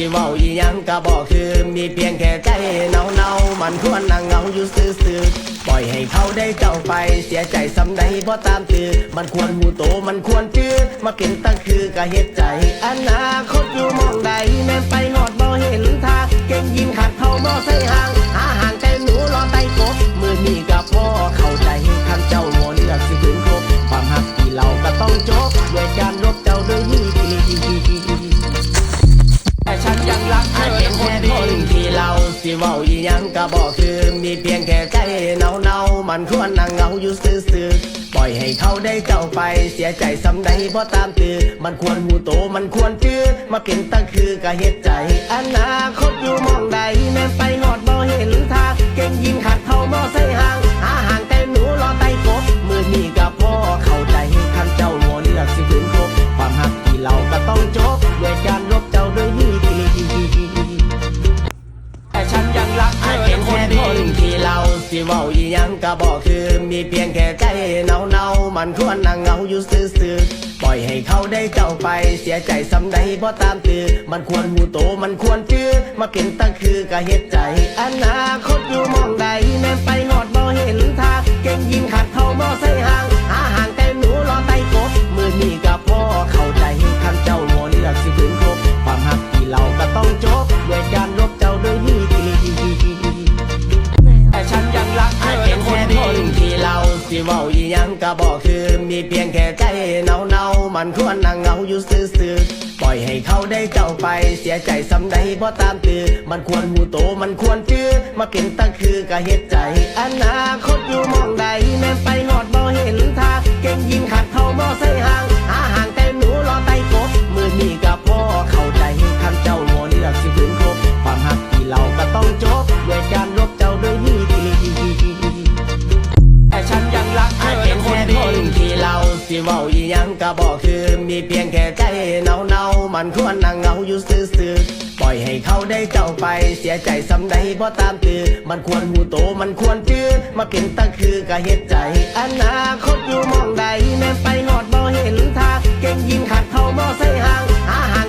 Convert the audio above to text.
สิเว้าอีหยังก็บอกคือมีเพียงแค่ใจเนามันควรนั่งเหงาอยู่ซื่อๆปล่อยให้เขาได้เจ้าไปเสียใจสำใดบ่ตามตื้อมันควรหูโตมันควรจื้อมาเป็นตั้งคือก็เฮ็ดใจอนาคตอยู่มองใดแม่นไปหอดบ่เห็นทางเก่งยิงขัดเท่าบ่ใส่ห่างหาห่างแต่หนูรอไต่กบมือนี้ก็พอเข้าใจคันเจ้าบ่เลือกสิคืนคบความหักที่เราก็ต้องจบด้วยการลบเจ้าด้วยดีแต่ฉันยังรักเธอเป็นคนดีที่เราสิเว้าอีหยังก็บอกคือมีเพียงแค่ใจเนามันควรนั่งเหงาอยู่ซื่อๆปล่อยให้เขาได้เจ้าไปเสียใจสำใดบ่ตามตื้อมันควรหูโตมันควรจื้อมาเป็นตั้งคือก็เฮ็ดใจอนาคตอยู่มองใดแม่นไปหอดบ่เห็นทางเก่งยิงขัดเท่าบ่ใส่ห่างหาห่างแต่หนูรอไต่กบมือนี้ก็พอเข้าใจคันเจ้าบ่เลือกสิคืนคบความหักที่เราก็ต้องจบด้วยการลบเจ้าด้วยดีแต่ฉันยังรักเธอเป็นคนดีที่เราสิเว้าอีหยังก็บอกคือมีเพียงแค่ใจเนามันควรนั่งเหงาอยู่ซื่อๆปล่อยให้เขาได้เจ้าไปเสียใจสำใดบ่ตามตื้อมันควรหูโตมันควรจื้อมาเป็นตั้งคือก็เฮ็ดใจอนาคตอยู่มองใดแม่นไปหอดบ่เห็นทางเก่งยิงขัดเท่าบ่ใส่ห่างหาห่างแต่หนูรอไต่กบมือนี้ก็พอเข้าใจคันเจ้าบ่เลือกสิคืนคบความหักที่เราก็ต้องจบด้วยการลบเจ้าด้วยดีแต่ฉันยังรักเธอเป็นคนดีที่เราสิเว้าอีหยังก็บอกคือมีเพียงแค่ใจเนามันควรนั่งเหงาอยู่ซื่อๆปล่อยให้เขาได้เจ้าไปเสียใจสำใดบ่ตามตื้อมันควรหูโตมันควรจื้อมาเป็นตั้งคือก็เฮ็ดใจอนาคตอยู่มองใดแม่นไปหอดบ่เห็นทางเก่งยิงขัดเท่าบ่ใส่ห่างหาห่างแต่หนูรอไต่กบมือนี้ก็พอเข้าใจคันเจ้าบ่เลือกสิคืนคบความหักที่เราก็ต้องจบด้วยการลบเจ้าด้วยดีแต่ฉันยังรักเธอเป็นคนดีที่เราสิเว้าอีหยังก็บอกคือมีเพียงแค่ใจเนามันควรนั่งเหงาอยู่ซื่อๆปล่อยให้เขาได้เจ้าไปเสียใจสำใดบ่ตามตื้อมันควรหูโตมันควรจื้อมาเป็นตั้งคือก็เฮ็ดใจอนาคตอยู่มองใดแม่นไปหอดบ่เห็นทางเก่งยิงขัดเท่าบ่ใส่ห่างหาห่าง